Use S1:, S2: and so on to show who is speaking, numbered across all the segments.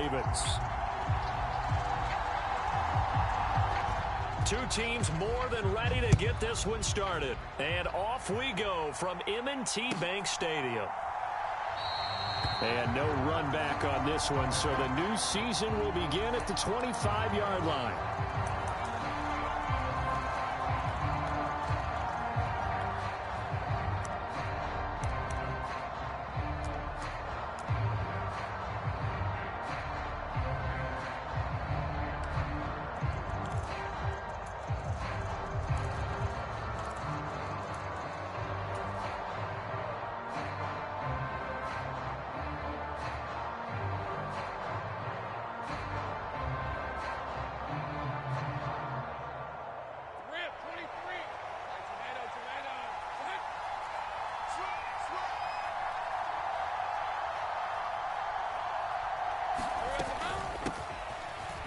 S1: Ravens. Two teams more than ready to get this one started. And off we go from M&T Bank Stadium. And no run back on this one, so the new season will begin at the 25-yard line.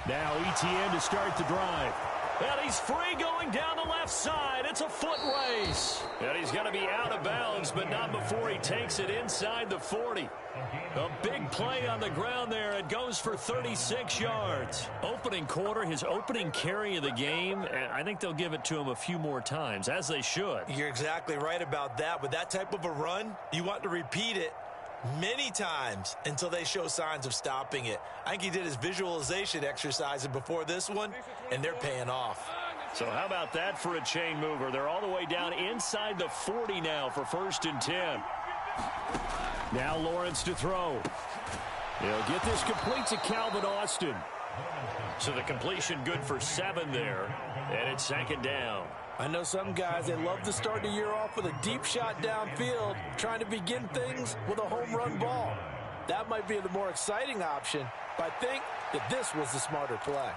S1: Now ETN to start the drive. And he's free going down the left side. It's a foot race. And he's going to be out of bounds, but not before he takes it inside the 40. A big play on the ground there. It goes for 36 yards. Opening quarter, his opening carry of the game, and I think they'll give it to him a few more times, as they should.
S2: You're exactly right about that. With that type of a run, you want to repeat it many times until they show signs of stopping it. I think he did his visualization exercises before this one, and they're paying off.
S1: So how about that for a chain mover? They're all the way down inside the 40 now for 1st and 10. Now Lawrence to throw. He'll get this complete to Calvin Austin. So the completion good for 7 there, and it's 2nd down.
S2: I know some guys, they love to start the year off with a deep shot downfield, trying to begin things with a home run ball. That might be the more exciting option, but I think that this was the smarter play.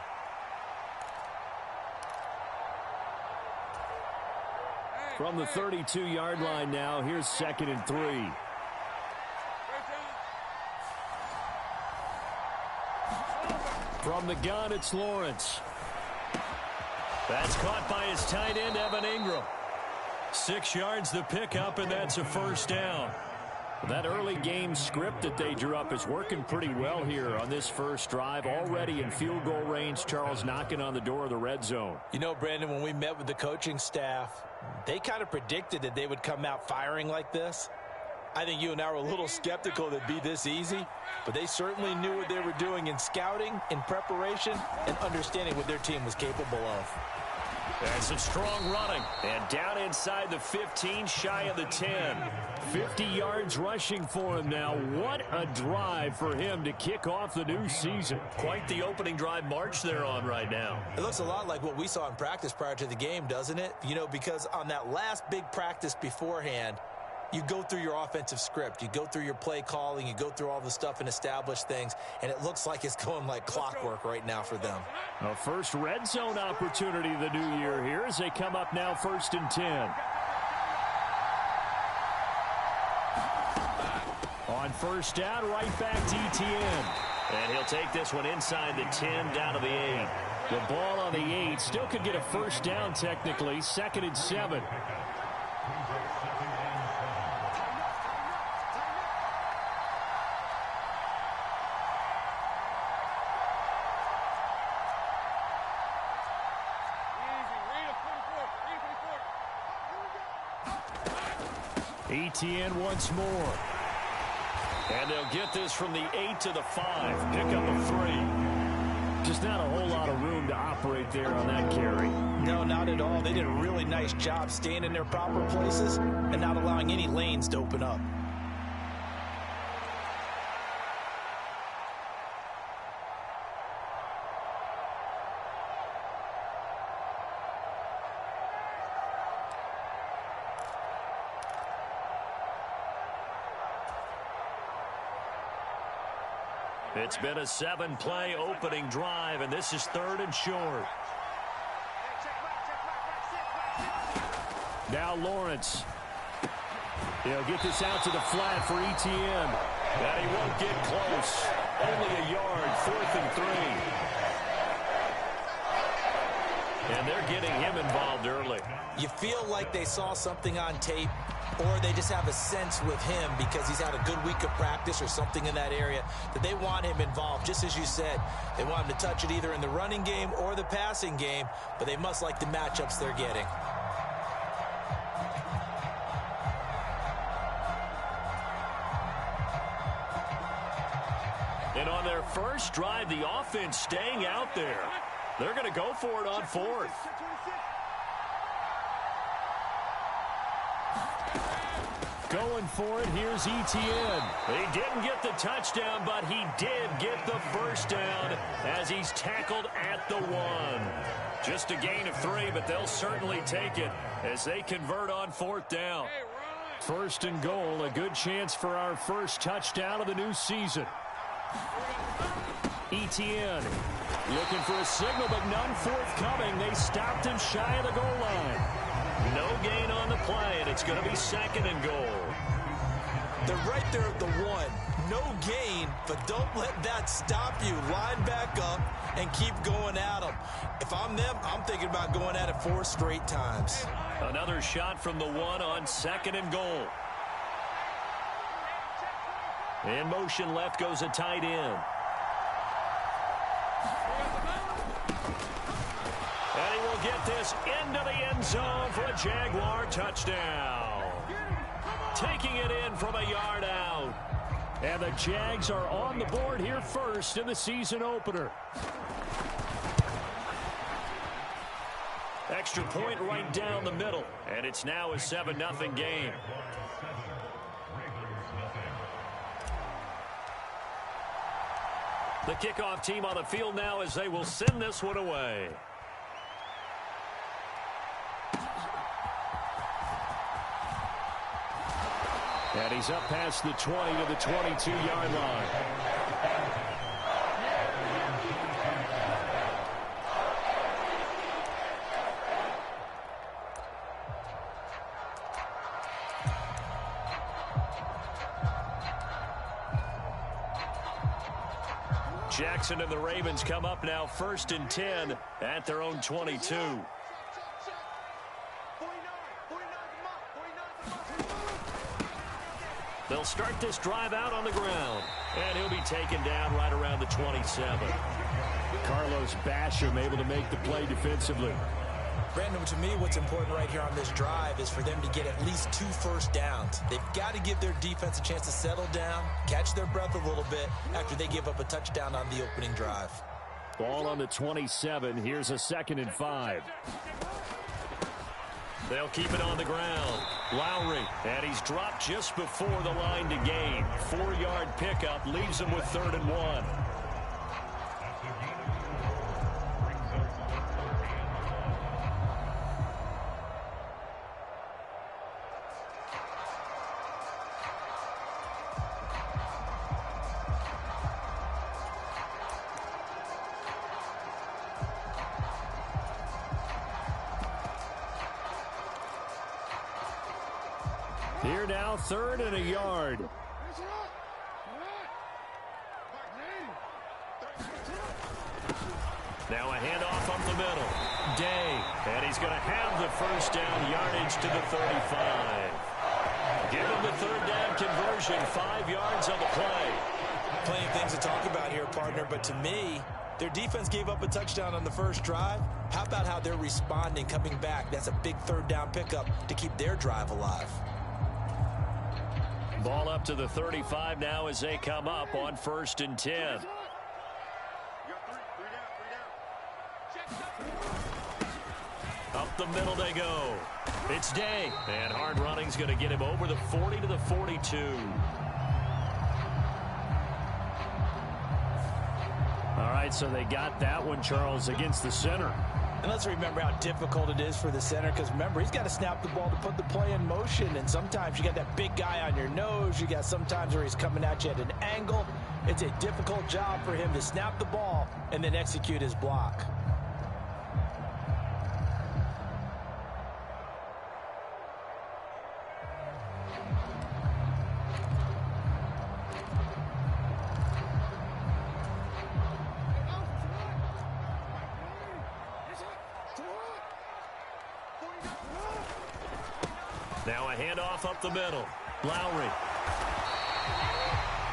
S1: From the 32-yard line now, here's 2nd and 3. From the gun, it's Lawrence. That's caught by his tight end, Evan Ingram. 6 yards the pickup, and that's a 1st down. That early game script that they drew up is working pretty well here on this first drive. Already in field goal range, Charles knocking on the door of the red zone.
S2: You know, Brandon, when we met with the coaching staff, they kind of predicted that they would come out firing like this. I think you and I were a little skeptical that it'd be this easy, but they certainly knew what they were doing in scouting, in preparation, and understanding what their team was capable of.
S1: That's some strong running. And down inside the 15, shy of the 10. 50 yards rushing for him now. What a drive for him to kick off the new season. Quite the opening drive march they're on right now.
S2: It looks a lot like what we saw in practice prior to the game, doesn't it? You know, because on that last big practice beforehand, you go through your offensive script. You go through your play calling. You go through all the stuff and establish things. And it looks like it's going like clockwork right now for them.
S1: A first red zone opportunity the new year here as they come up now 1st and 10. On 1st down, right back to ETN. And he'll take this one inside the 10 down to the 8. The ball on the 8 still could get a 1st down technically. 2nd and 7. ETN once more. And they'll get this from the 8 to the 5. Pick up a 3. Just not a whole lot of room to operate there on that carry.
S2: No, not at all. They did a really nice job staying in their proper places and not allowing any lanes to open up.
S1: It's been a 7-play opening drive, and this is 3rd and short. Now Lawrence. He'll get this out to the flat for ETN. And he won't get close. Only a yard, 4th and 3. And they're getting him involved early.
S2: You feel like they saw something on tape or they just have a sense with him because he's had a good week of practice or something in that area that they want him involved. Just as you said, they want him to touch it either in the running game or the passing game, but they must like the matchups they're getting.
S1: And on their first drive, the offense staying out there. They're going to go for it on fourth. Going for it, here's Etienne. He didn't get the touchdown, but he did get the first down as he's tackled at the 1. Just a gain of 3, but they'll certainly take it as they convert on fourth down. First and goal, a good chance for our first touchdown of the new season. Etienne looking for a signal, but none forthcoming. They stopped him shy of the goal line. No gain on the play, and it's going to be second and goal.
S2: They're right there at the 1. No gain, but don't let that stop you. Line back up and keep going at them. If I'm them, I'm thinking about going at it 4 straight times.
S1: Another shot from the 1 on second and goal. In motion left goes a tight end. And he will get this into the end zone for a Jaguar touchdown. Taking it in from a yard out. And the Jags are on the board here first in the season opener. Extra point right down the middle. And it's now a 7-0 game. The kickoff team on the field now as they will send this one away. And he's up past the 20 to the 22-yard line. Jackson and the Ravens come up now first and 10 at their own 22. They'll start this drive out on the ground, and he'll be taken down right around the 27. Carlos Basham able to make the play defensively.
S2: Brandon, to me, what's important right here on this drive is for them to get at least 2 first downs. They've got to give their defense a chance to settle down, catch their breath a little bit after they give up a touchdown on the opening drive.
S1: Ball on the 27. Here's a 2nd and 5. They'll keep it on the ground. Lowry, and he's dropped just before the line to gain. 4-yard pickup leaves him with 3rd and 1. Here now, 3rd and a yard. Now a handoff up the middle. Day, and he's going to have the first down yardage to the 35. Give him the 3rd down conversion, 5 yards on the play.
S2: Plenty of things to talk about here, partner, but to me, their defense gave up a touchdown on the first drive. How about how they're responding, coming back? That's a big 3rd down pickup to keep their drive alive.
S1: Ball up to the 35 now as they come up on 1st and 10. Up the middle they go. It's Day. And hard running's going to get him over the 40 to the 42. All right, so they got that one, Charles, against the center.
S2: And let's remember how difficult it is for the center, because remember, he's got to snap the ball to put the play in motion, and sometimes you got that big guy on your nose. You got sometimes where he's coming at you at an angle. It's a difficult job for him to snap the ball and then execute his block.
S1: Now a handoff up the middle. Lowry.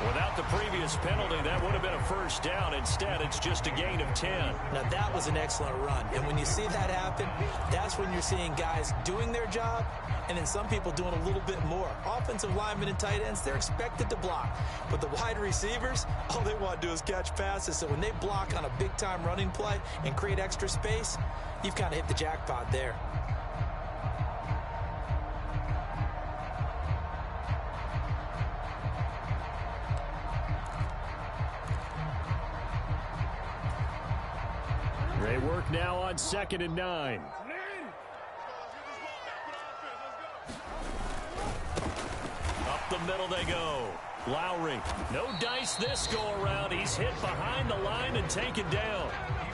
S1: Without the previous penalty, that would have been a first down. Instead, it's just a gain of 10.
S2: Now, that was an excellent run. And when you see that happen, that's when you're seeing guys doing their job and then some people doing a little bit more. Offensive linemen and tight ends, they're expected to block. But the wide receivers, all they want to do is catch passes. So when they block on a big-time running play and create extra space, you've kind of hit the jackpot there.
S1: They work now on 2nd and 9. Up the middle they go. Lowry. No dice this go-around. He's hit behind the line and taken down.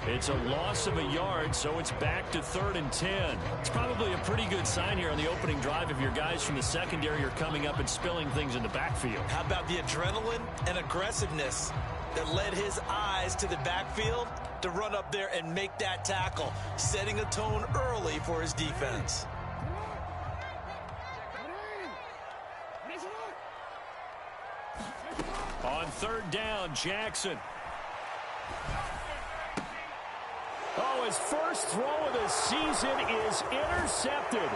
S1: It's a loss of a yard, so it's back to 3rd and 10. It's probably a pretty good sign here on the opening drive if your guys from the secondary are coming up and spilling things in the backfield.
S2: How about the adrenaline and aggressiveness that led his eyes to the backfield to run up there and make that tackle, setting a tone early for his defense.
S1: On 3rd down, Jackson. Oh, his first throw of the season is intercepted.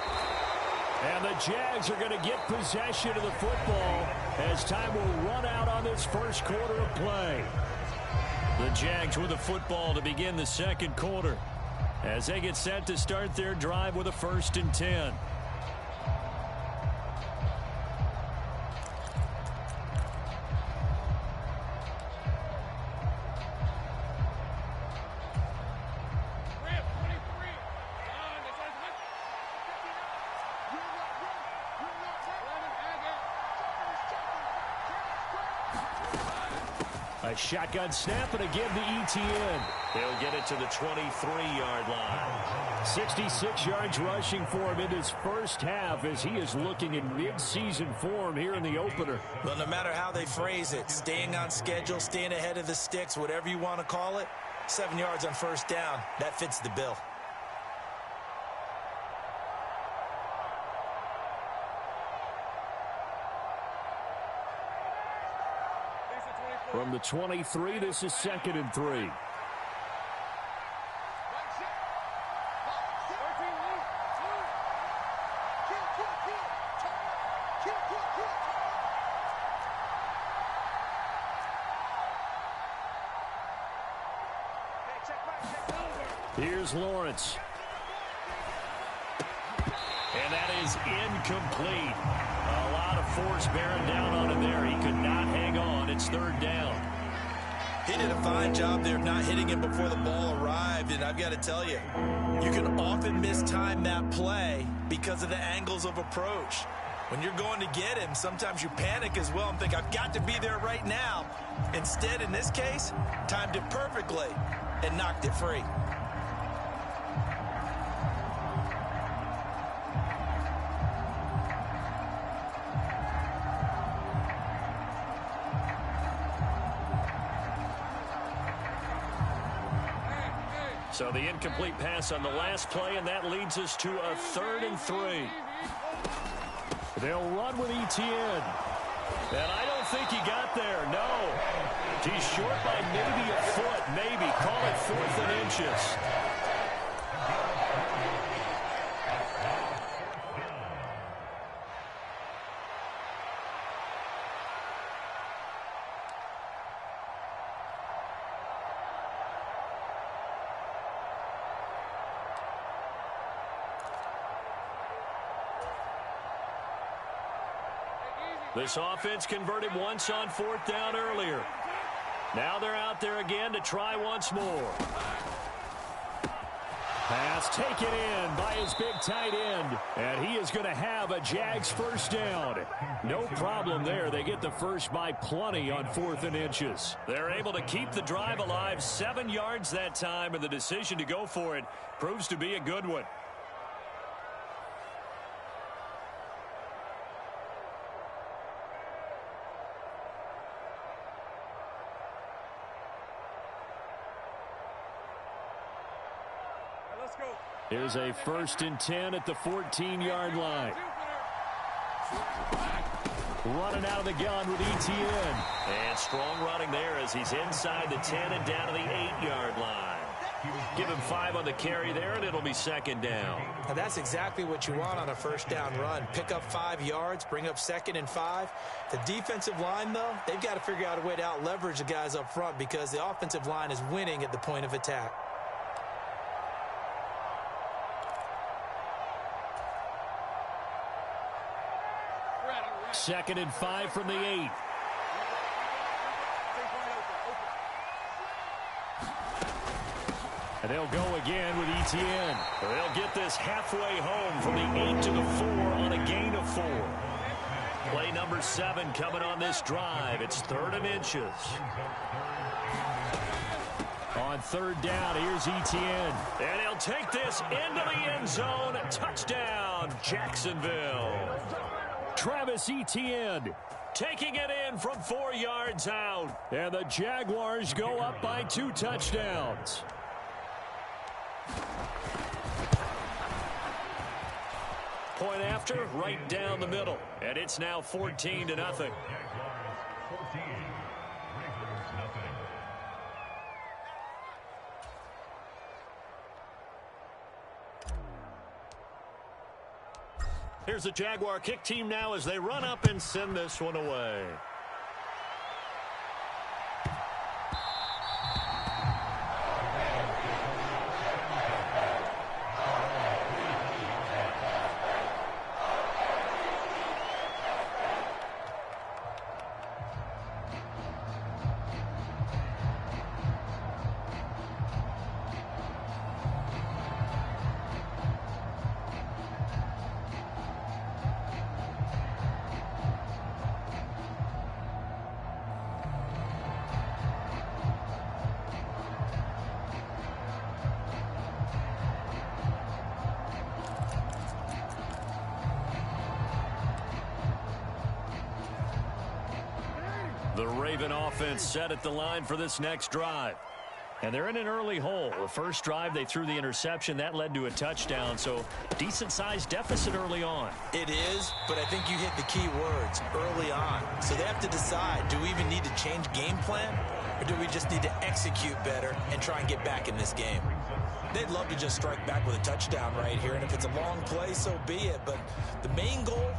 S1: And the Jags are going to get possession of the football as time will run out on this first quarter of play. The Jags with the football to begin the second quarter as they get set to start their drive with a 1st and 10. A shotgun snap and again to ETN. He'll get it to the 23-yard line. 66 yards rushing for him in his first half as he is looking in mid-season form here in the opener.
S2: Well, no matter how they phrase it, staying on schedule, staying ahead of the sticks, whatever you want to call it, 7 yards on 1st down, that fits the bill.
S1: From the 23, this is 2nd and 3. Here's Lawrence. And that is incomplete. A lot of force bearing down on him there. He could not hang on. It's 3rd down.
S2: He did a fine job there of not hitting him before the ball arrived. And I've got to tell you, you can often mistime that play because of the angles of approach. When you're going to get him, sometimes you panic as well and think, I've got to be there right now. Instead, in this case, timed it perfectly and knocked it free.
S1: So the incomplete pass on the last play, and that leads us to a 3rd and 3. They'll run with ETN. And I don't think he got there, no. He's short by maybe a foot, maybe. Call it 4th and inches. This offense converted once on 4th down earlier. Now they're out there again to try once more. Pass taken in by his big tight end. And he is going to have a Jags first down. No problem there. They get the first by plenty on 4th and inches. They're able to keep the drive alive. 7 yards that time, and the decision to go for it proves to be a good one. Here's a 1st and 10 at the 14-yard line. Running out of the gun with ETN. And strong running there as he's inside the 10 and down to the 8-yard line. Give him 5 on the carry there, and it'll be second down.
S2: Now that's exactly what you want on a first down run. Pick up 5 yards, bring up 2nd and 5. The defensive line, though, they've got to figure out a way to out-leverage the guys up front because the offensive line is winning at the point of attack.
S1: Second and 5 from the 8. And they'll go again with ETN. They'll get this halfway home from the 8 to the 4 on a gain of 4. Play number 7 coming on this drive. It's 3rd and inches. On 3rd down, here's ETN. And he'll take this into the end zone. Touchdown, Jacksonville. Travis Etienne taking it in from 4 yards out. And the Jaguars go up by 2 touchdowns. Point after, right down the middle. And it's now 14-0. Here's the Jaguar kick team now as they run up and send this one away. The Raven offense set at the line for this next drive. And they're in an early hole. The first drive, they threw the interception. That led to a touchdown, so decent-sized deficit early on.
S2: It is, but I think you hit the key words, early on. So they have to decide, do we even need to change game plan, or do we just need to execute better and try and get back in this game? They'd love to just strike back with a touchdown right here, and if it's a long play, so be it. But the main goal,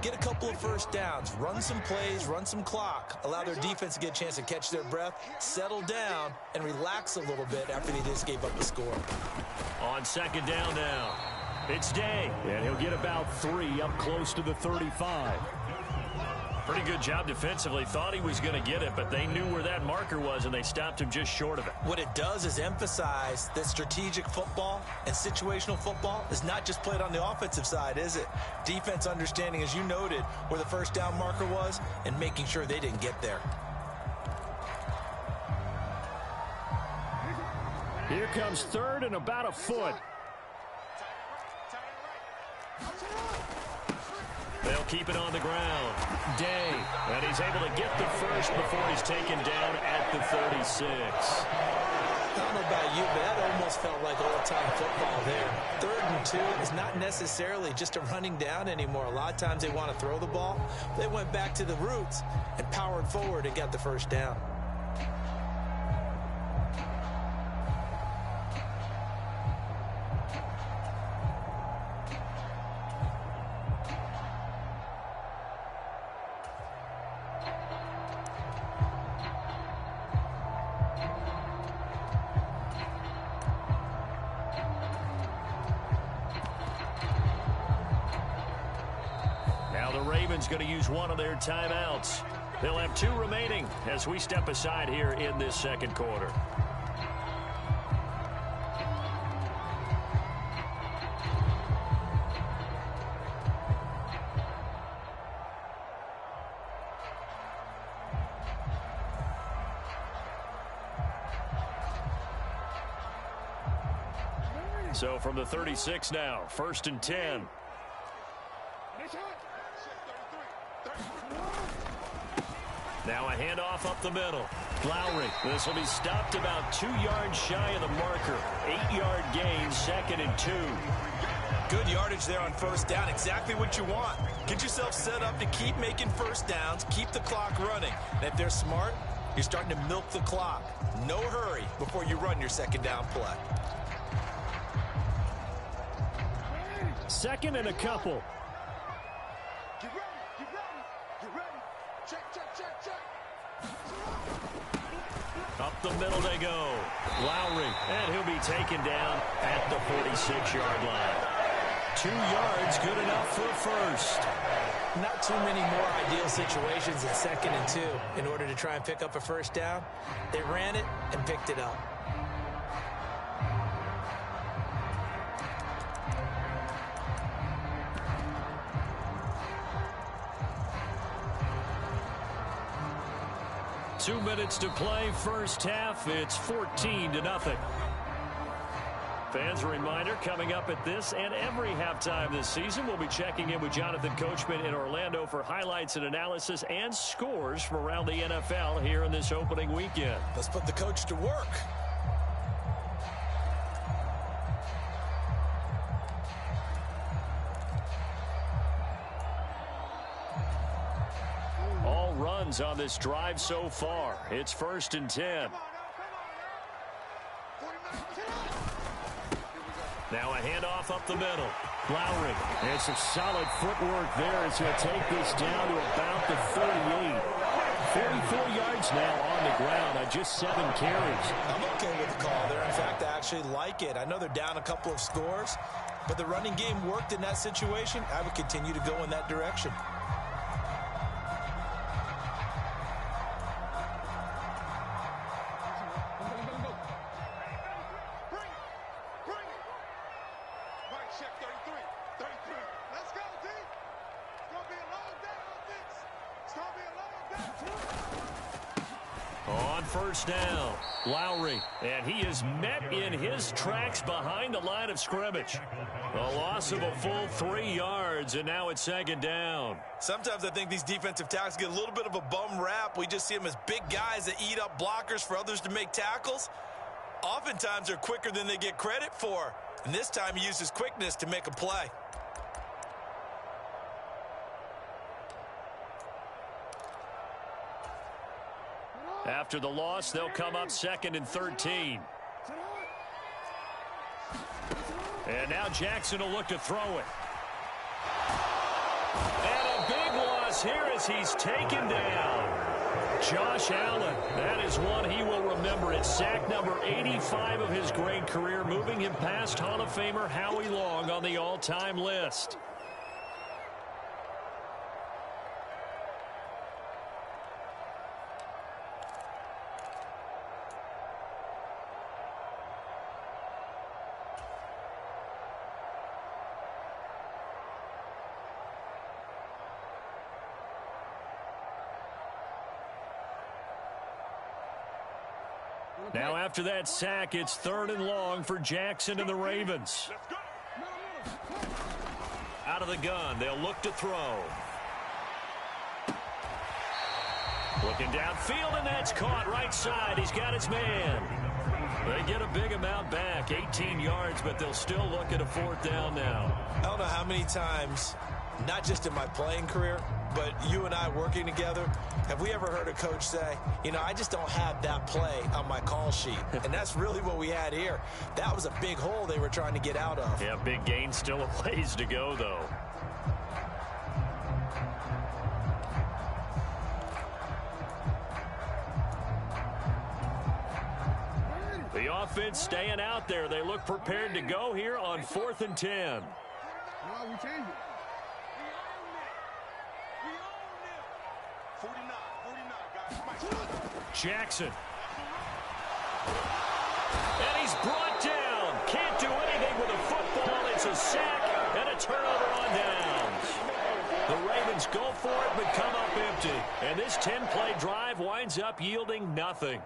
S2: get a couple of first downs, run some plays, run some clock, allow their defense to get a chance to catch their breath, settle down, and relax a little bit after they just gave up the score.
S1: On second down now, it's Day, and he'll get about 3 up close to the 35. Pretty good job defensively. Thought he was going to get it, but they knew where that marker was, and they stopped him just short of it.
S2: What it does is emphasize that strategic football and situational football is not just played on the offensive side, is it? Defense understanding, as you noted, where the first down marker was and making sure they didn't get there.
S1: Here comes 3rd and about a foot. They'll keep it on the ground. Day, and he's able to get the first before he's taken down at the 36.
S2: I don't know about you, but that almost felt like old-time football there. 3rd and 2 is not necessarily just a running down anymore. A lot of times they want to throw the ball. They went back to the roots and powered forward and got the first down.
S1: Ravens going to use one of their timeouts. They'll have 2 remaining as we step aside here in this second quarter. So from the 36 now, 1st and 10. Now a handoff up the middle. Lowry. This will be stopped about 2 yards shy of the marker. 8-yard gain, 2nd and 2.
S2: Good yardage there on first down. Exactly what you want. Get yourself set up to keep making first downs, keep the clock running. And if they're smart, you're starting to milk the clock. No hurry before you run your second down play.
S1: Second and a couple.
S3: Get ready, get ready, get ready. Check, check, check, check.
S1: Up the middle they go. Lowry, and he'll be taken down at the 46-yard line. 2 yards, good enough for a first.
S2: Not too many more ideal situations at 2nd and 2 in order to try and pick up a first down. They ran it and picked it up.
S1: Two minutes to play, first half. It's 14-0. Fans, a reminder, coming up at this and every halftime this season, we'll be checking in with Jonathan Coachman in Orlando for highlights and analysis and scores from around the NFL here in this opening weekend.
S2: Let's put the coach to work.
S1: All runs on this drive so far. It's 1st and 10. Now a handoff up the middle. Lowry. And some solid footwork there as he'll take this down to about the 38. 44 yards now on the ground on just 7 carries.
S2: I'm okay with the call there. In fact, I actually like it. I know they're down a couple of scores, but the running game worked in that situation. I would continue to go in that direction.
S1: On first down, Lowry, and he is met in his tracks behind the line of scrimmage. A loss of a full 3 yards, and now it's 2nd down.
S2: Sometimes I think these defensive tackles get a little bit of a bum rap. We just see them as big guys that eat up blockers for others to make tackles. Oftentimes they're quicker than they get credit for, and this time he used his quickness to make a play.
S1: After the loss, they'll come up 2nd and 13. And now Jackson will look to throw it. And a big loss here as he's taken down. Josh Allen, that is one he will remember. It's sack number 85 of his great career, moving him past Hall of Famer Howie Long on the all-time list. Now after that sack, it's 3rd and long for Jackson and the Ravens. Out of the gun, they'll look to throw. Looking downfield, and that's caught right side. He's got his man. They get a big amount back, 18 yards, but they'll still look at a 4th down now.
S2: I don't know how many times, not just in my playing career, but you and I working together, have we ever heard a coach say, you know, I just don't have that play on my call sheet? And that's really what we had here. That was a big hole they were trying to get out of.
S1: Yeah, big gain, still a ways to go, though. The offense staying out there. They look prepared to go here on 4th and 10.
S3: No, we change it. 49, guys.
S1: Jackson. And he's brought down. Can't do anything with a football. It's a sack and a turnover on downs. The Ravens go for it but come up empty. And this 10-play drive winds up yielding nothing.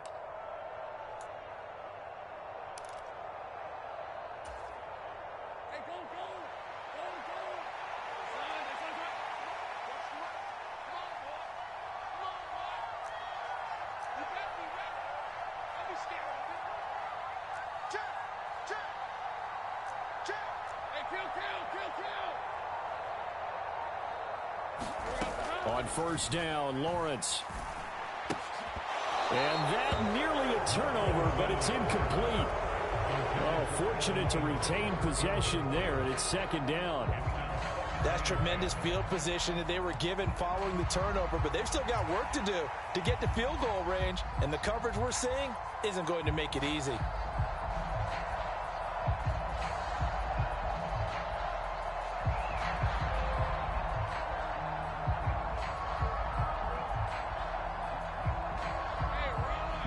S1: On first down, Lawrence. And that nearly a turnover, but it's incomplete. Oh, fortunate to retain possession there, and it's second down.
S2: That's tremendous field position that they were given following the turnover, but they've still got work to do to get to field goal range, and the coverage we're seeing isn't going to make it easy.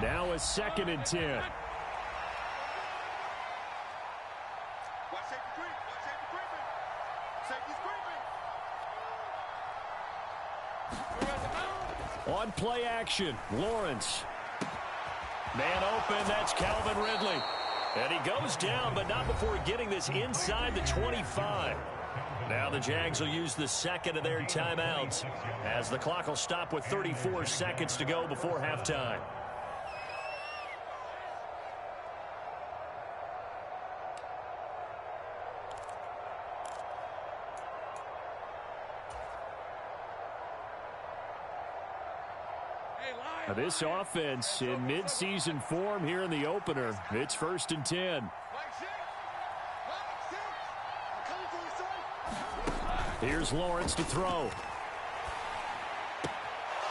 S1: Now a 2nd and 10. On play action, Lawrence. Man open, that's Calvin Ridley. And he goes down, but not before getting this inside the 25. Now the Jags will use the second of their timeouts as the clock will stop with 34 seconds to go before halftime. This offense in midseason form here in the opener. It's 1st and 10. Here's Lawrence to throw.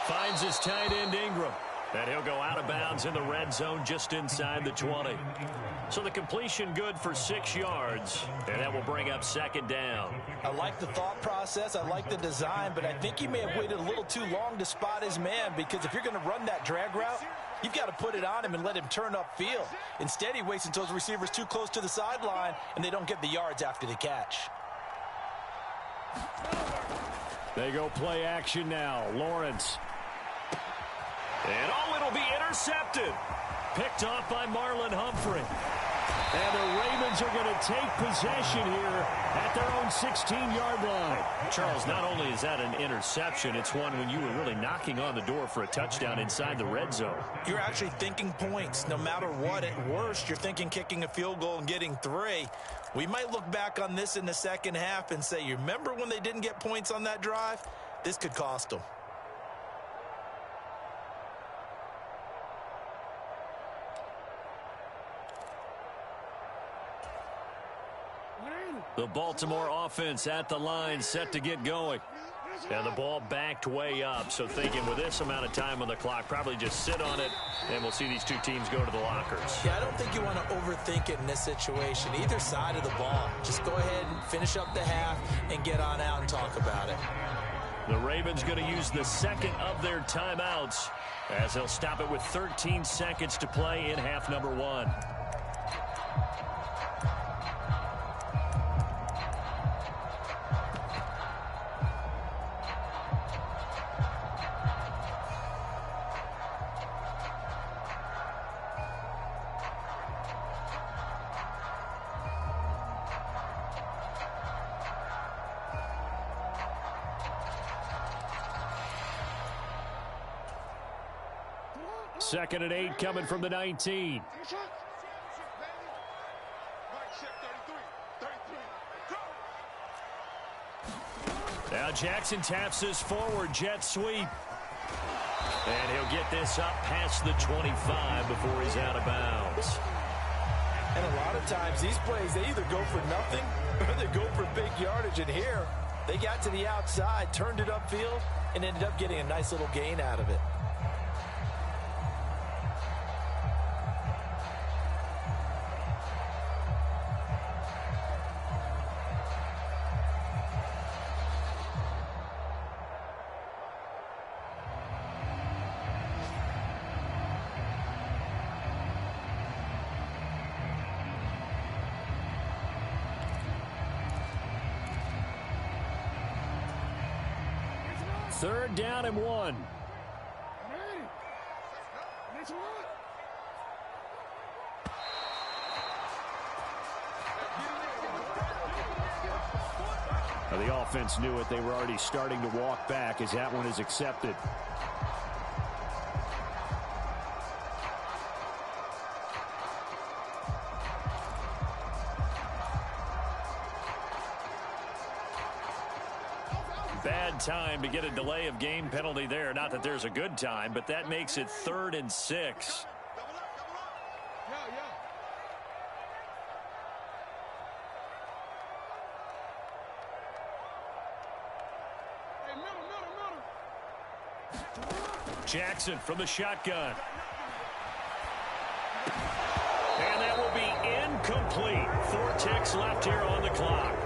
S1: Finds his tight end Ingram. And he'll go out of bounds in the red zone just inside the 20. So the completion good for 6 yards. And that will bring up 2nd down.
S2: I like the thought process. I like the design. But I think he may have waited a little too long to spot his man. Because if you're going to run that drag route, you've got to put it on him and let him turn upfield. Instead, he waits until his receiver's too close to the sideline. And they don't get the yards after the catch.
S1: They go play action now. Lawrence. And it'll be intercepted. Picked off by Marlon Humphrey. And the Ravens are going to take possession here at their own 16-yard line. Charles, not only is that an interception, it's one when you were really knocking on the door for a touchdown inside the red zone.
S2: You're actually thinking points. No matter what, at worst, you're thinking kicking a field goal and getting 3. We might look back on this in the second half and say, you remember when they didn't get points on that drive? This could cost them.
S1: The Baltimore offense at the line, set to get going. And the ball backed way up, so thinking with this amount of time on the clock, probably just sit on it, and we'll see these two teams go to the lockers.
S2: Yeah, I don't think you want to overthink it in this situation. Either side of the ball. Just go ahead and finish up the half and get on out and talk about it.
S1: The Ravens going to use the second of their timeouts as they'll stop it with 13 seconds to play in half number 1. Second and 8 coming from the 19. Now Jackson taps this forward jet sweep. And he'll get this up past the 25 before he's out of bounds.
S2: And a lot of times these plays, they either go for nothing or they go for big yardage. And here, they got to the outside, turned it upfield, and ended up getting a nice little gain out of it.
S1: Third down and 1. Now the offense knew it. They were already starting to walk back as that one is accepted. bad time to get a delay of game penalty there. Not that there's a good time, but that makes it 3rd and 6. Jackson from the shotgun. And that will be incomplete. 4 ticks left here on the clock.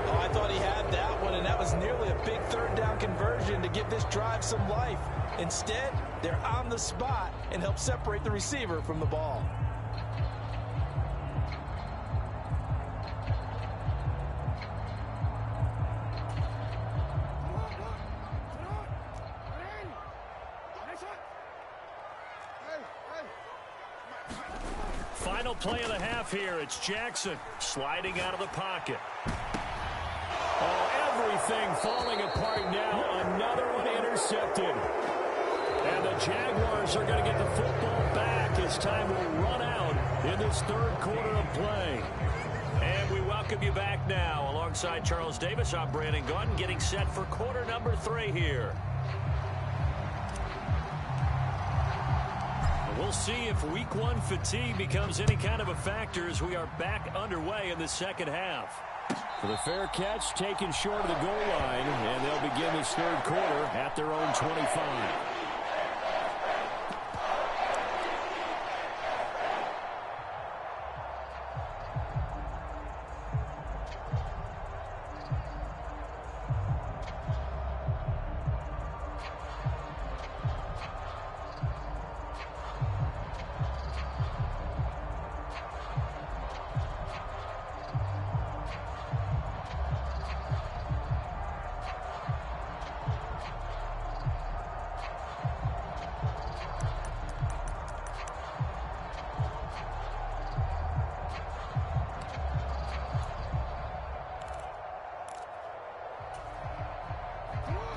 S2: Oh, I thought he had that one, and that was nearly a big 3rd down conversion to give this drive some life. Instead, they're on the spot and help separate the receiver from the ball.
S1: Final play of the half here. It's Jackson sliding out of the pocket. Oh, everything falling apart now. Another one intercepted. And the Jaguars are going to get the football back as time will run out in this 3rd quarter of play. And we welcome you back now. Alongside Charles Davis, I'm Brandon Gunn, getting set for quarter number 3 here. We'll see if week 1 fatigue becomes any kind of a factor as we are back underway in the second half. For the fair catch, taken short of the goal line, and they'll begin this 3rd quarter at their own 25.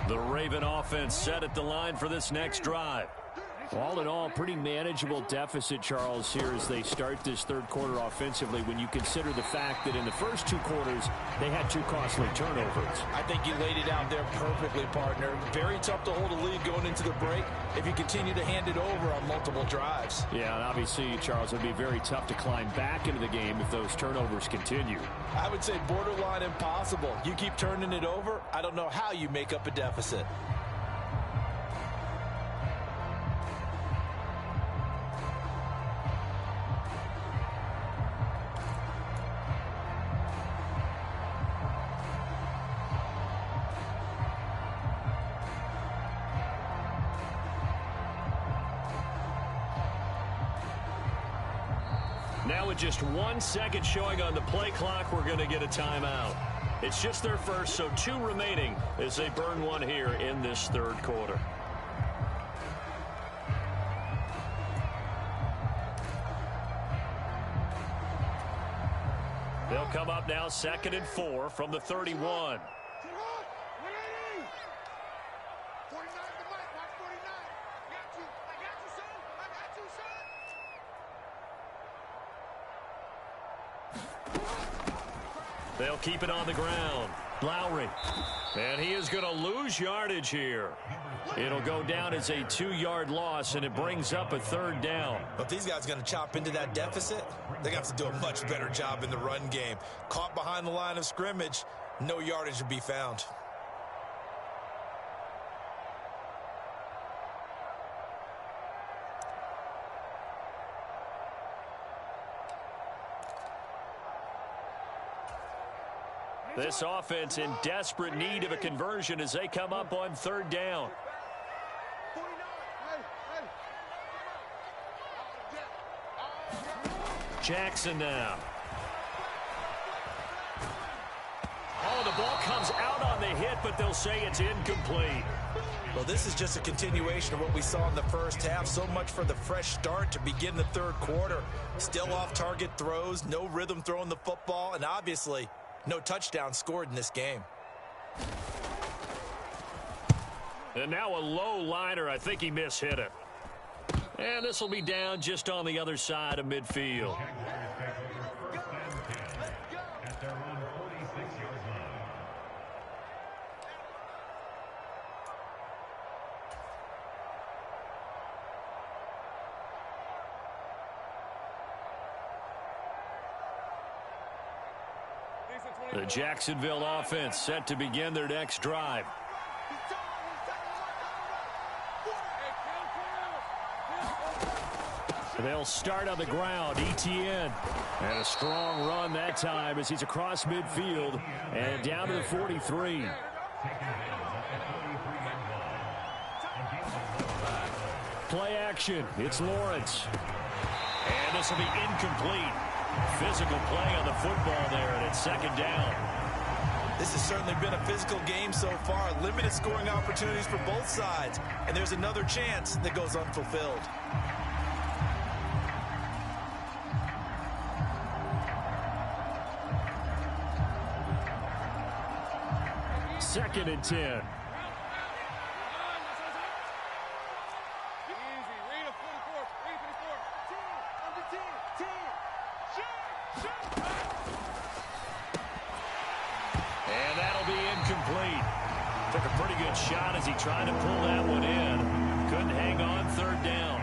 S1: The Raven offense set at the line for this next drive. All in all, pretty manageable deficit, Charles, here as they start this 3rd quarter offensively when you consider the fact that in the first 2 quarters, they had 2 costly turnovers.
S2: I think you laid it out there perfectly, partner. Very tough to hold a lead going into the break if you continue to hand it over on multiple drives.
S1: Yeah, and obviously, Charles, it would be very tough to climb back into the game if those turnovers continue.
S2: I would say borderline impossible. You keep turning it over, I don't know how you make up a deficit.
S1: Now with just 1 second showing on the play clock, we're going to get a timeout. It's just their first, so 2 remaining as they burn 1 here in this 3rd quarter. They'll come up now 2nd and 4 from the 31. They'll keep it on the ground. Lowry. And he is going to lose yardage here. It'll go down as a 2-yard loss, and it brings up a 3rd down.
S2: But these guys are going to chop into that deficit. They have to do a much better job in the run game. Caught behind the line of scrimmage, no yardage to be found.
S1: This offense in desperate need of a conversion as they come up on 3rd down. Jackson now. Oh, the ball comes out on the hit, but they'll say it's incomplete.
S2: Well, this is just a continuation of what we saw in the first half. So much for the fresh start to begin the 3rd quarter. Still off-target throws, no rhythm throwing the football, and obviously no touchdown scored in this game.
S1: And now a low liner. I think he mishit it. And this will be down just on the other side of midfield. The Jacksonville offense set to begin their next drive. They'll start on the ground. ETN. And a strong run that time as he's across midfield and down to the 43. Play action. It's Lawrence. And this will be incomplete. Physical play on the football there, and it's second down.
S2: This has certainly been a physical game so far. Limited scoring opportunities for both sides. And there's another chance that goes unfulfilled.
S1: Second and 10. And that'll be incomplete. Took a pretty good shot as he tried to pull that one in. Couldn't hang on third down.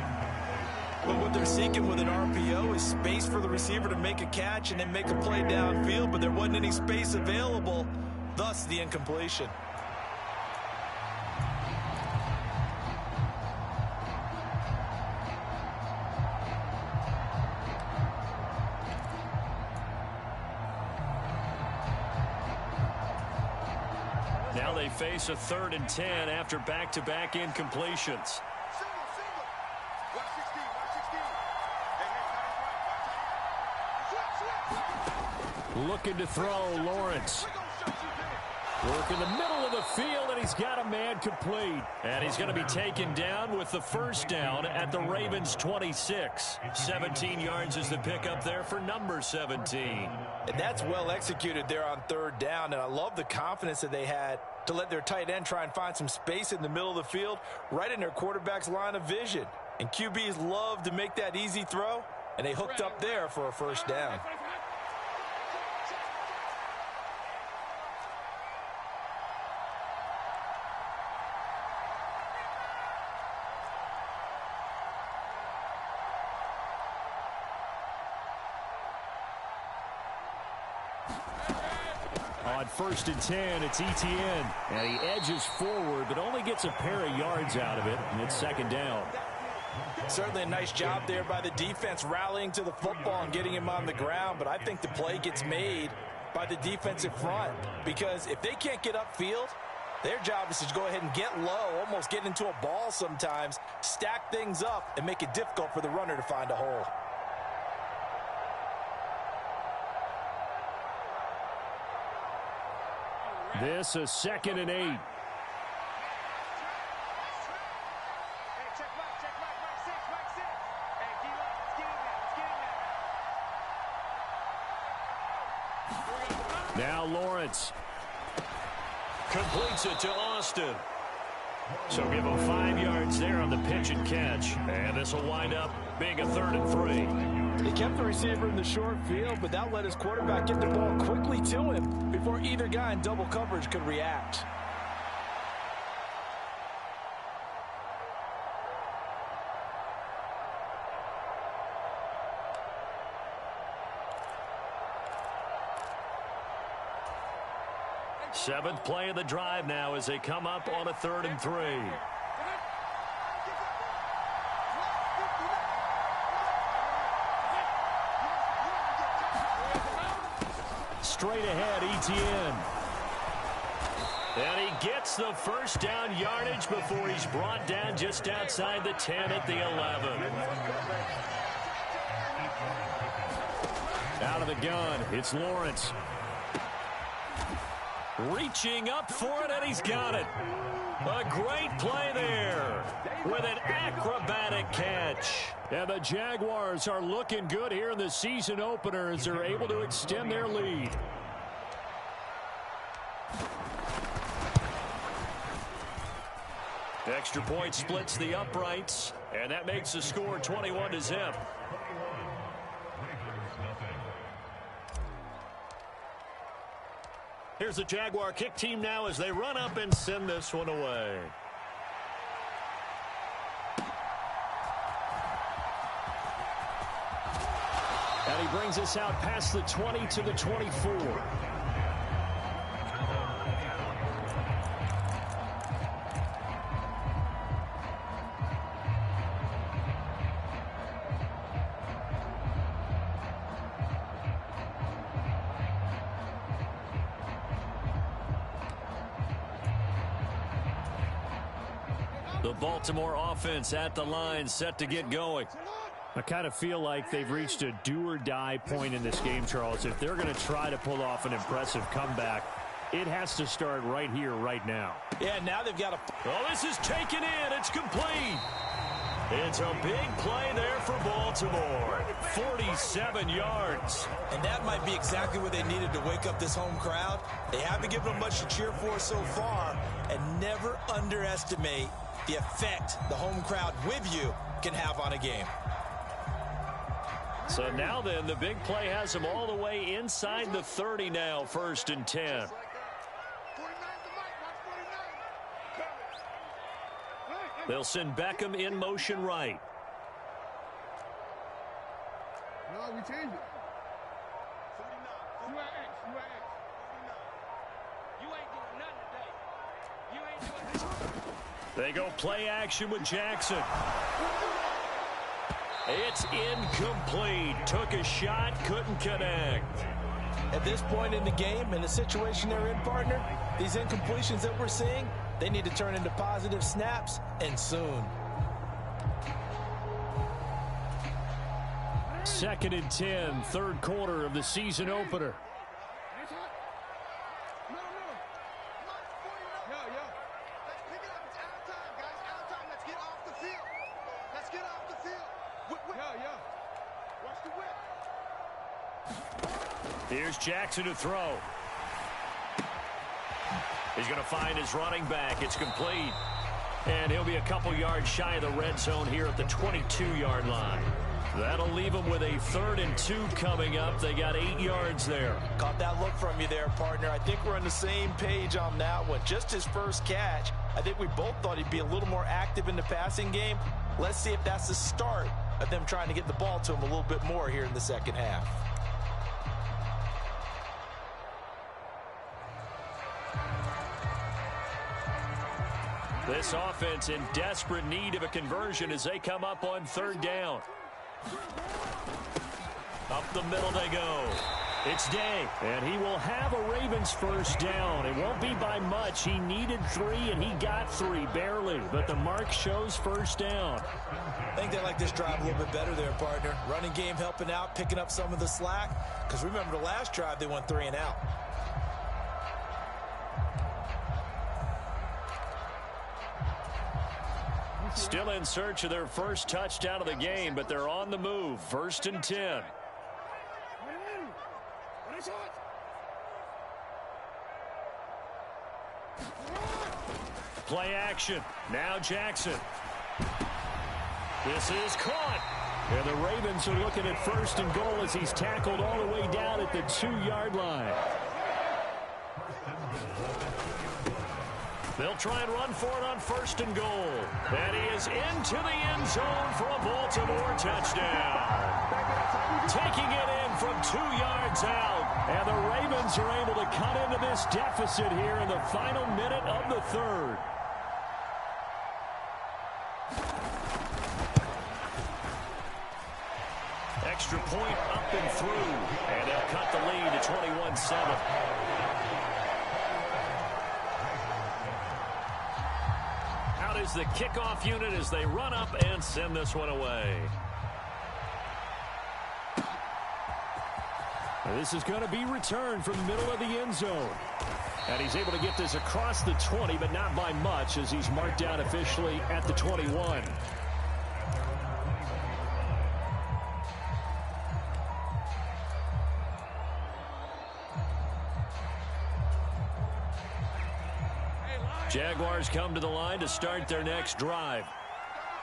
S2: But what they're seeking with an RPO is space for the receiver to make a catch and then make a play downfield, but there wasn't any space available, thus the incompletion.
S1: Now they face a 3rd and 10 after back-to-back incompletions. Looking to throw, Lawrence. Work in the middle of the field, and he's got a man complete. And he's going to be taken down with the first down at the Ravens' 26. 17 yards is the pickup there for number 17.
S2: And that's well executed there on third down, and I love the confidence that they had to let their tight end try and find some space in the middle of the field, right in their quarterback's line of vision. And QBs love to make that easy throw, and they hooked up there for a first down.
S1: On 1st and 10, it's ETN. And he edges forward, but only gets a pair of yards out of it, and it's second down.
S2: Certainly a nice job there by the defense rallying to the football and getting him on the ground, but I think the play gets made by the defensive front, because if they can't get upfield, their job is to go ahead and get low, almost get into a ball sometimes, stack things up, and make it difficult for the runner to find a hole.
S1: This is 2nd and 8. Now Lawrence completes it to Austin. So give him 5 yards there on the pitch and catch. And this will wind up being a 3rd and 3.
S2: He kept the receiver in the short field, but that let his quarterback get the ball quickly to him before either guy in double coverage could react.
S1: Seventh play of the drive now as they come up on a 3rd and 3. Straight ahead, ETN. And he gets the first down yardage before he's brought down just outside the 10 at the 11. Out of the gun, it's Lawrence. Reaching up for it, and he's got it. A great play there with an acrobatic catch. And the Jaguars are looking good here in the season opener as they're able to extend their lead. Extra point splits the uprights, and that makes the score 21-0. Here's the Jaguar kick team now as they run up and send this one away. And he brings us out past the 20 to the 24. The Baltimore offense at the line, set to get going.
S4: I kind of feel like they've reached a do-or-die point in this game, Charles. If they're going to try to pull off an impressive comeback, it has to start right here, right now.
S2: Yeah, now they've got to...
S1: Oh, this is taken in. It's complete. It's a big play there for Baltimore. 47 yards.
S2: And that might be exactly what they needed to wake up this home crowd. They haven't given them much to cheer for so far. And never underestimate the effect the home crowd with you can have on a game.
S1: So now then, the big play has them all the way inside the 30 now, 1st and 10. They'll send Beckham in motion right.
S3: No, we change it. 49. You ain't doing nothing today. You ain't doing nothing.
S1: They go play action with Jackson. It's incomplete. Took a shot, couldn't connect.
S2: At this point in the game, in the situation they're in, partner, these incompletions that we're seeing, they need to turn into positive snaps, and soon.
S4: 2nd and 10, 3rd quarter of the season opener.
S1: Here's Jackson to throw. He's going to find his running back. It's complete. And he'll be a couple yards shy of the red zone here at the 22-yard line. That'll leave them with a 3rd and 2 coming up. They got 8 yards there.
S2: Caught that look from you there, partner. I think we're on the same page on that one. Just his first catch. I think we both thought he'd be a little more active in the passing game. Let's see if that's the start of them trying to get the ball to him a little bit more here in the second half.
S1: This offense in desperate need of a conversion as they come up on 3rd down. Up the middle they go. It's Day.
S4: And he will have a Ravens first down. It won't be by much. He needed 3, and he got 3, barely. But the mark shows first down.
S2: I think they like this drive a little bit better there, partner. Running game helping out, picking up some of the slack. Because remember the last drive, they went 3 and out.
S1: Still in search of their first touchdown of the game, but they're on the move. 1st and 10. Play action. Now Jackson. This is caught.
S4: And the Ravens are looking at 1st and goal as he's tackled all the way down at the 2-yard line.
S1: They'll try and run for it on 1st and goal. And he is into the end zone for a Baltimore touchdown. Taking it in from 2 yards out.
S4: And the Ravens are able to cut into this deficit here in the final minute of the 3rd.
S1: Extra point up and through. And they'll cut the lead to 21-7. Is the kickoff unit as they run up and send this one away.
S4: This is going to be returned from the middle of the end zone. And he's able to get this across the 20, but not by much as he's marked down officially at the 21.
S1: Jaguars come to the line to start their next drive.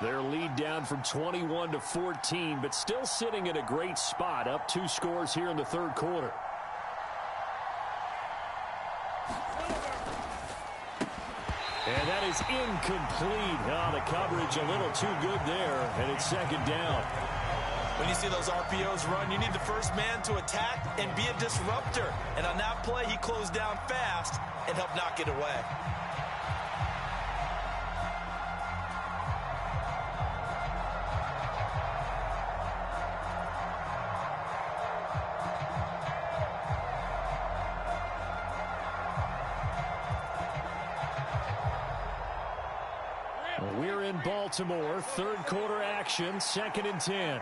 S4: Their lead down from 21 to 14, but still sitting in a great spot, up 2 scores here in the 3rd quarter. And that is incomplete. Oh, the coverage a little too good there, and it's 2nd down.
S2: When you see those RPOs run, you need the first man to attack and be a disruptor. And on that play, he closed down fast and helped knock it away.
S4: Baltimore. Third quarter action, 2nd and 10.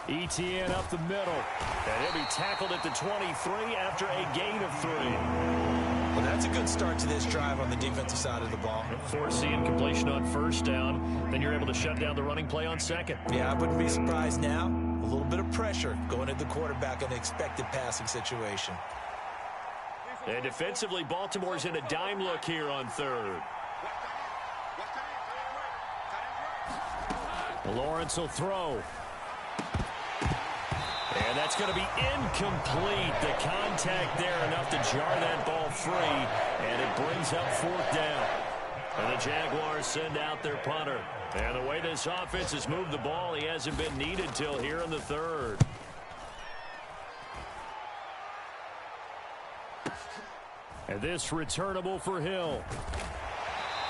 S4: Etienne up the middle. And he'll be tackled at the 23 after a gain of 3.
S2: Well, that's a good start to this drive on the defensive side of the ball.
S4: Force the incompletion on first down. Then you're able to shut down the running play on second.
S2: Yeah, I wouldn't be surprised now. A little bit of pressure going at the quarterback in an expected passing situation.
S4: And defensively, Baltimore's in a dime look here on third. Lawrence will throw. And that's going to be incomplete. The contact there enough to jar that ball free. And it brings up 4th down. And the Jaguars send out their punter. And the way this offense has moved the ball, he hasn't been needed till here in the 3rd. And this returnable for Hill.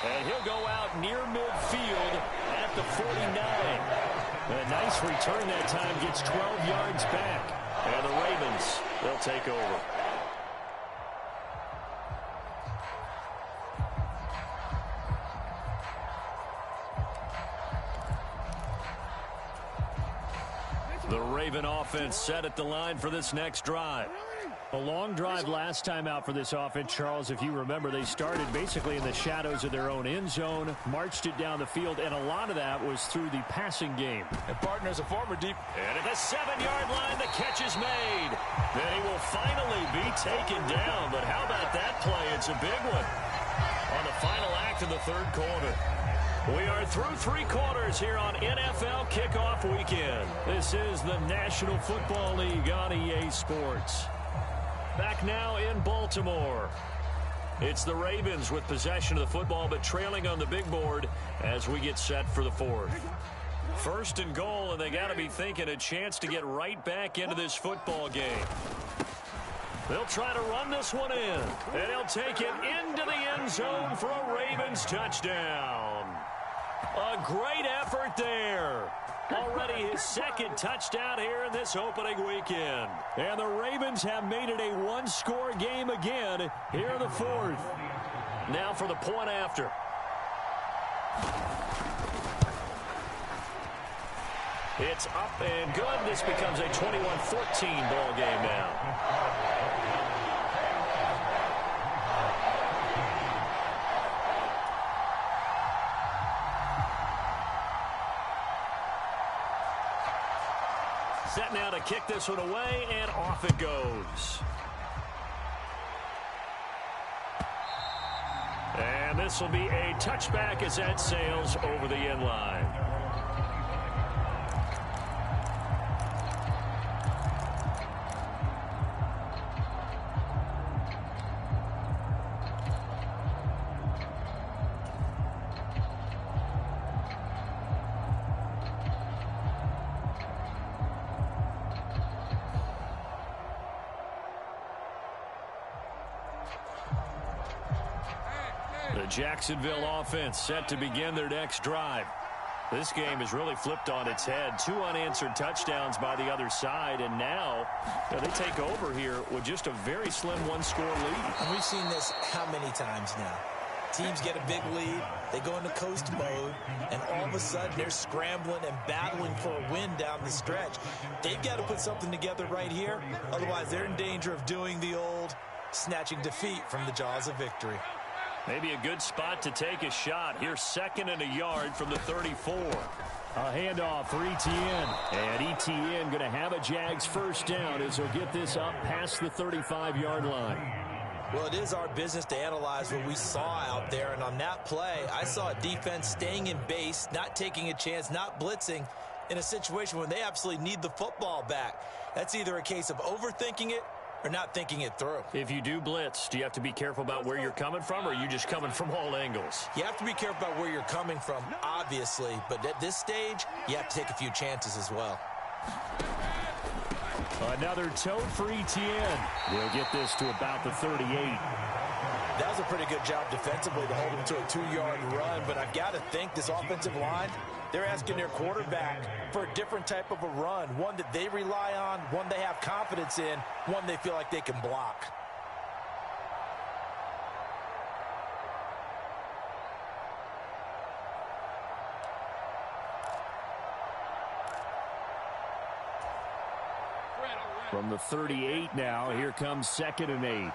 S4: And he'll go out near midfield at the 49. A nice return that time, gets 12 yards back. And the Ravens, they'll take over. The Raven offense set at the line for this next drive. A long drive last time out for this offense, Charles. If you remember, they started basically in the shadows of their own end zone, marched it down the field, and a lot of that was through the passing game.
S2: And partner's a former deep.
S4: And at the 7-yard line, the catch is made. Then he will finally be taken down. But how about that play? It's a big one on the final act of the 3rd quarter. We are through 3 quarters here on NFL Kickoff Weekend. This is the National Football League on EA Sports. Back now in Baltimore. It's the Ravens with possession of the football, but trailing on the big board as we get set for the 4th. 1st and goal, and they got to be thinking a chance to get right back into this football game. They'll try to run this one in, and he'll take it into the end zone for a Ravens touchdown. A great effort there. Already his 2nd touchdown here in this opening weekend. And the Ravens have made it a 1-score game again here in the 4th. Now for the point after. It's up and good. This becomes a 21-14 ball game now. Set now to kick this one away, and off it goes. And this will be a touchback as that sails over the end line. The Jacksonville offense set to begin their next drive. This game is really flipped on its head. 2 unanswered touchdowns by the other side, and now they take over here with just a very slim 1-score lead.
S2: And we've seen this how many times now? Teams get a big lead, they go into coast mode, and all of a sudden they're scrambling and battling for a win down the stretch. They've got to put something together right here, otherwise they're in danger of doing the old snatching defeat from the jaws of victory.
S4: Maybe a good spot to take a shot. Here's 2nd and a yard from the 34. A handoff for Etienne. And Etienne going to have a Jags 1st down as he'll get this up past the 35-yard line.
S2: Well, it is our business to analyze what we saw out there. And on that play, I saw a defense staying in base, not taking a chance, not blitzing in a situation when they absolutely need the football back. That's either a case of overthinking it or not thinking it through.
S4: If you do blitz, do you have to be careful about where you're coming from, or are you just coming from all angles?
S2: You have to be careful about where you're coming from, obviously, but at this stage, you have to take a few chances as well.
S4: Another tote for Etienne. They'll get this to about the 38.
S2: That was a pretty good job defensively to hold him to a 2-yard run, but I've got to think this offensive line, they're asking their quarterback for a different type of a run, one that they rely on, one they have confidence in, one they feel like they can block.
S1: From the 38 now, here comes 2nd and 8.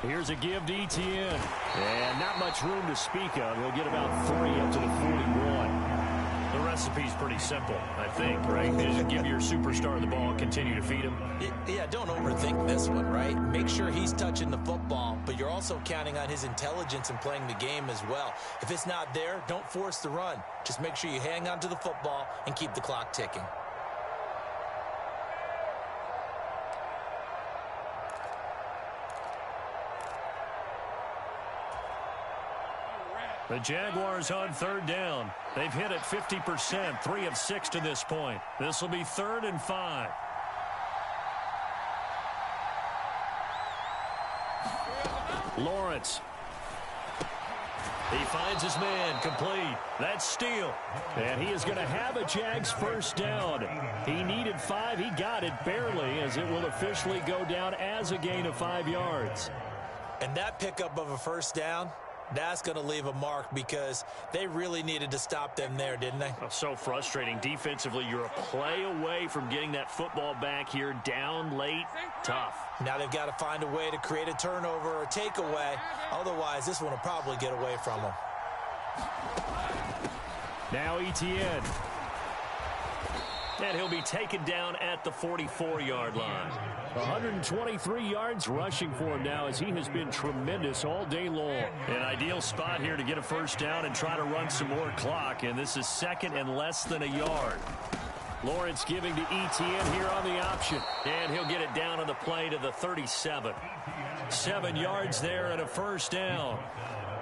S1: Here's a give to ETN. And not much room to speak of. He'll get about 3 up to the 41.
S4: The recipe's pretty simple, I think, right? Just give your superstar the ball, continue to feed him.
S2: Yeah, don't overthink this one, right? Make sure he's touching the football, but you're also counting on his intelligence in playing the game as well. If it's not there, don't force the run. Just make sure you hang on to the football and keep the clock ticking.
S1: The Jaguars on 3rd down. They've hit it 50%, 3 of 6 to this point. This will be 3rd and 5. Lawrence. He finds his man, complete. That's Steele. And he is going to have a Jags first down. He needed 5. He got it barely, as it will officially go down as a gain of 5 yards.
S2: And that pickup of a first down, that's going to leave a mark because they really needed to stop them there, didn't they?
S4: Oh, so frustrating. Defensively, you're a play away from getting that football back here down late. Tough.
S2: Now they've got to find a way to create a turnover or a takeaway. Otherwise, this one will probably get away from them.
S1: Now ETN. And he'll be taken down at the 44-yard line. 123 yards rushing for him now, as he has been tremendous all day long. An ideal spot here to get a first down and try to run some more clock, and this is 2nd and less than a yard. Lawrence giving to ETN here on the option, and he'll get it down on the play to the 37. 7 yards there and a first down.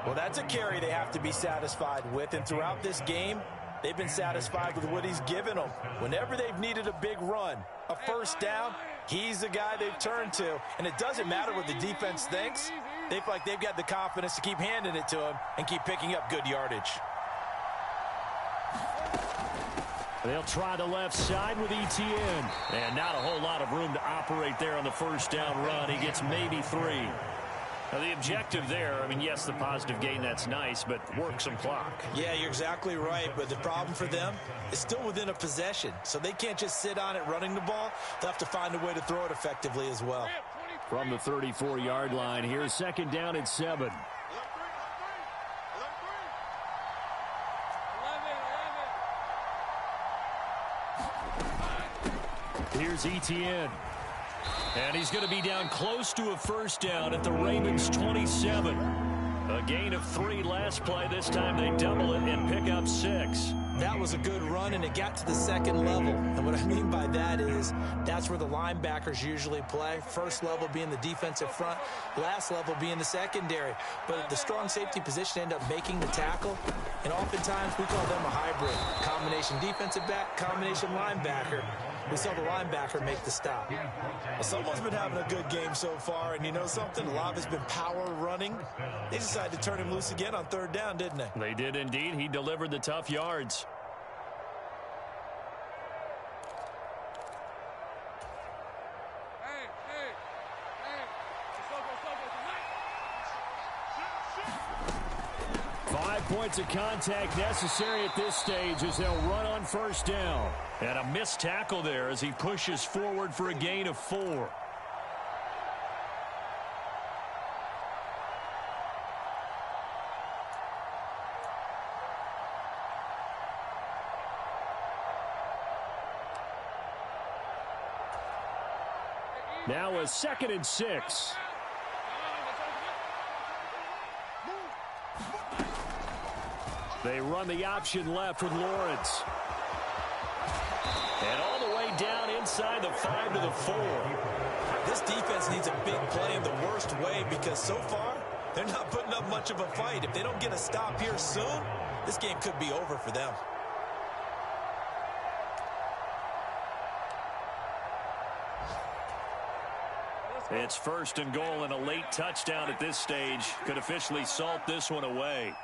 S2: Well, that's a carry they have to be satisfied with, and throughout this game, they've been satisfied with what he's given them. Whenever they've needed a big run, a first down, he's the guy they've turned to. And it doesn't matter what the defense thinks. They feel like they've got the confidence to keep handing it to him and keep picking up good yardage.
S1: They'll try the left side with ETN. And not a whole lot of room to operate there on the first down run. He gets maybe 3. Now, the objective there, I mean, yes, the positive gain, that's nice, but work some clock.
S2: Yeah, you're exactly right, but the problem for them is still within a possession, so they can't just sit on it running the ball. They'll have to find a way to throw it effectively as well.
S1: From the 34-yard line, here's 2nd down and 7. Here's ETN. And he's going to be down close to a first down at the Ravens' 27. A gain of 3 last play. This time they double it and pick up 6.
S2: That was a good run, and it got to the 2nd level. And what I mean by that is that's where the linebackers usually play. First level being the defensive front, last level being the secondary. But the strong safety position end up making the tackle, and oftentimes we call them a hybrid. Combination defensive back, combination linebacker. We saw the linebacker make the stop. Well, someone's been having a good game so far, and you know something? A lot has been power running. They decided to turn him loose again on 3rd down, didn't they?
S1: They did indeed. He delivered the tough yards. Points of contact necessary at this stage as they'll run on first down. And a missed tackle there as he pushes forward for a gain of 4. Now a 2nd and 6. They run the option left with Lawrence. And all the way down inside the 5 to the 4.
S2: This defense needs a big play in the worst way because so far they're not putting up much of a fight. If they don't get a stop here soon, this game could be over for them.
S1: It's 1st and goal, and a late touchdown at this stage could officially salt this one away.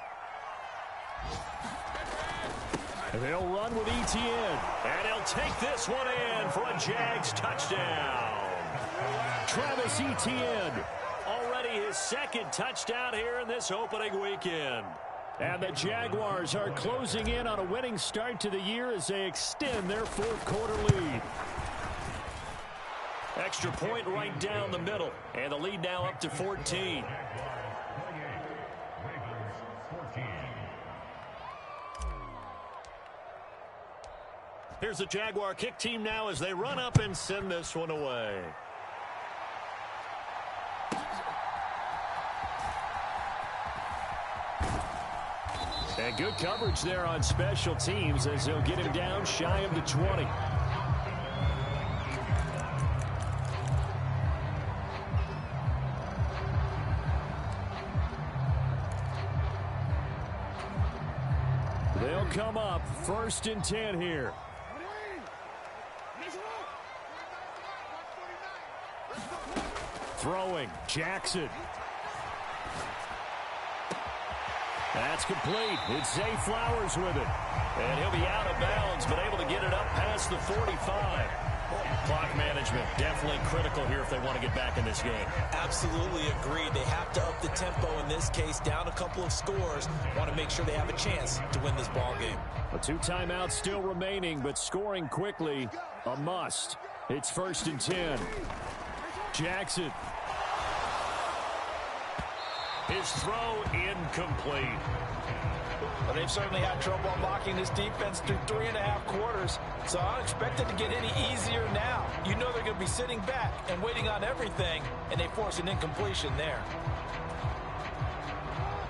S1: They'll run with ETN, and he'll take this one in for a Jags touchdown. Travis Etienne, already his 2nd touchdown here in this opening weekend. And the Jaguars are closing in on a winning start to the year as they extend their fourth quarter lead. Extra point right down the middle. And the lead now up to 14. Here's the Jaguar kick team now as they run up and send this one away. And good coverage there on special teams as they'll get him down shy of the 20. They'll come up 1st and 10 here. Throwing, Jackson. That's complete. It's Zay Flowers with it. And he'll be out of bounds, but able to get it up past the 45. Clock management definitely critical here if they want to get back in this game.
S2: Absolutely agreed. They have to up the tempo in this case, down a couple of scores. Want to make sure they have a chance to win this ball game.
S1: 2 timeouts still remaining, but scoring quickly, a must. It's 1st and 10. Jackson. His throw incomplete.
S2: Well, they've certainly had trouble unlocking this defense through 3.5 quarters, so I don't expect it to get any easier now. You know they're going to be sitting back and waiting on everything, and they force an incompletion there.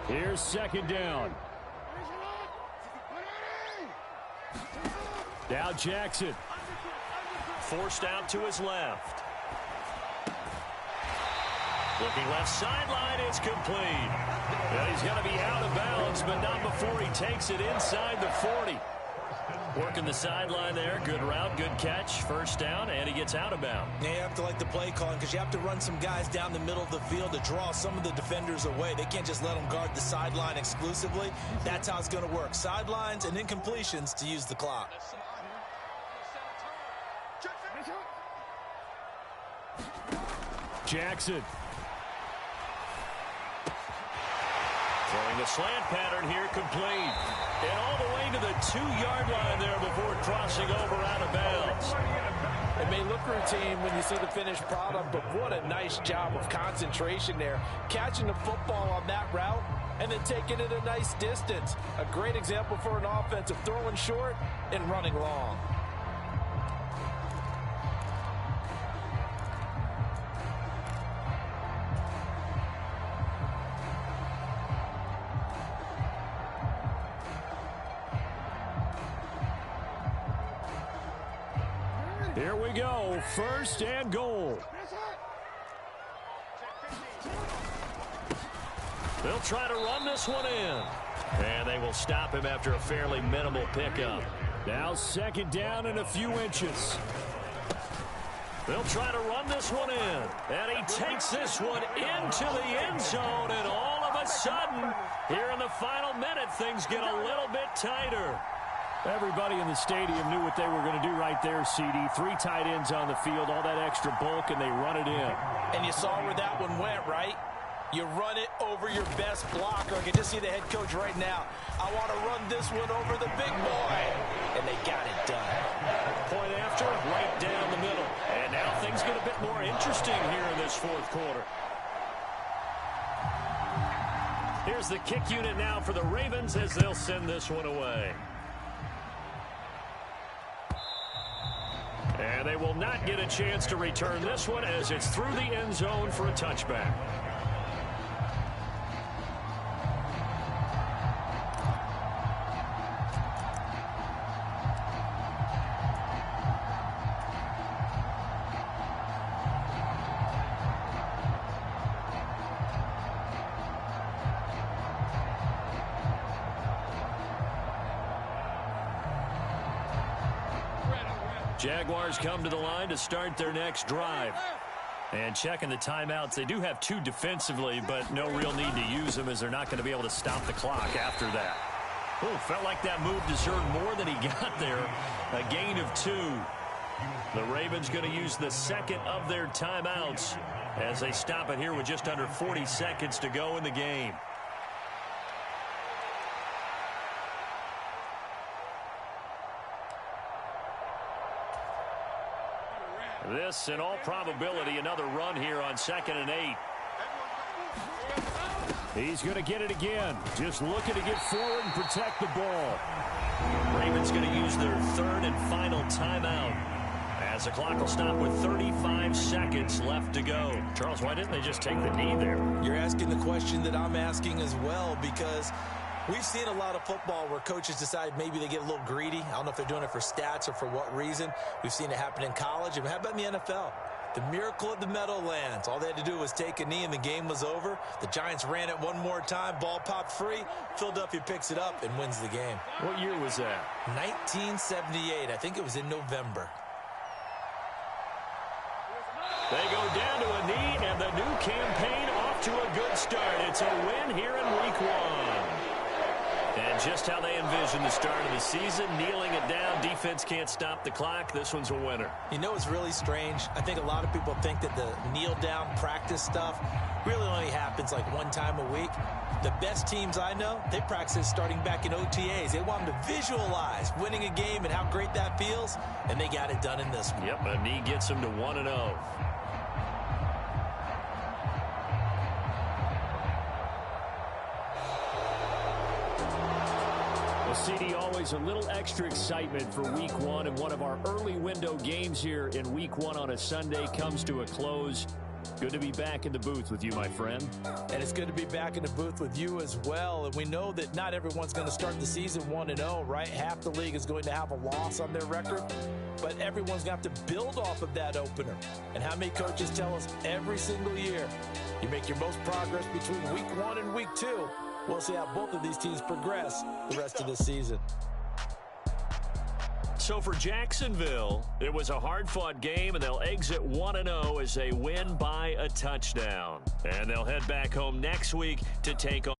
S1: Here's 2nd down. Now Jackson. Forced out to his left. Looking left sideline, it's complete. And he's going to be out of bounds, but not before he takes it inside the 40. Working the sideline there. Good route, good catch. 1st down, and he gets out of bounds.
S2: Yeah, you have to like the play calling because you have to run some guys down the middle of the field to draw some of the defenders away. They can't just let them guard the sideline exclusively. That's how it's going to work. Sidelines and incompletions to use the clock.
S1: Jackson. Throwing the slant pattern here, complete. And all the way to the 2-yard line there before crossing over out of bounds.
S2: It may look routine when you see the finished product, but what a nice job of concentration there. Catching the football on that route and then taking it a nice distance. A great example for an offense of throwing short and running long.
S1: Here we go, 1st and goal. They'll try to run this one in. And they will stop him after a fairly minimal pickup. Now 2nd down and a few inches. They'll try to run this one in. And he takes this one into the end zone. And all of a sudden, here in the final minute, things get a little bit tighter. Everybody in the stadium knew what they were going to do right there, CD. 3 tight ends on the field, all that extra bulk, and they run it in.
S2: And you saw where that one went, right? You run it over your best blocker. I can just see the head coach right now. I want to run this one over the big boy. And they got it done.
S1: Point after, right down the middle. And now things get a bit more interesting here in this 4th quarter. Here's the kick unit now for the Ravens as they'll send this one away. And they will not get a chance to return this one as it's through the end zone for a touchback. Jaguars come to the line to start their next drive. And checking the timeouts, they do have 2 defensively, but no real need to use them as they're not going to be able to stop the clock after that. Oh, felt like that move deserved more than he got there. A gain of 2. The Ravens going to use the 2nd of their timeouts as they stop it here with just under 40 seconds to go in the game. This, in all probability, another run here on 2nd and 8. He's going to get it again. Just looking to get forward and protect the ball. Ravens going to use their 3rd and final timeout, as the clock will stop with 35 seconds left to go. Charles, why didn't they just take the knee there?
S2: You're asking the question that I'm asking as well, because we've seen a lot of football where coaches decide maybe they get a little greedy. I don't know if they're doing it for stats or for what reason. We've seen it happen in college. And how about in the NFL? The miracle of the Meadowlands. All they had to do was take a knee and the game was over. The Giants ran it one more time. Ball popped free. Philadelphia picks it up and wins the game.
S1: What year was that?
S2: 1978. I think it was in November.
S1: They go down to a knee, and the new campaign off to a good start. It's a win here in Week 1. And just how they envisioned the start of the season, kneeling it down. Defense can't stop the clock. This one's a winner.
S2: You know, it's really strange. I think a lot of people think that the kneel-down practice stuff really only happens like one time a week. The best teams I know, they practice starting back in OTAs. They want them to visualize winning a game and how great that feels, and they got it done in this one.
S1: Yep, a knee gets them to 1-0. CD, always a little extra excitement for Week 1, and one of our early window games here in Week 1 on a Sunday comes to a close. Good to be back in the booth with you, my friend.
S2: And it's good to be back in the booth with you as well. And we know that not everyone's going to start the season 1-0, right? Half the league is going to have a loss on their record, but everyone's going to have to build off of that opener. And how many coaches tell us every single year, you make your most progress between Week 1 and Week 2. We'll see how both of these teams progress the rest of the season.
S1: So for Jacksonville, it was a hard-fought game, and they'll exit 1-0 as they win by a touchdown. And they'll head back home next week to take on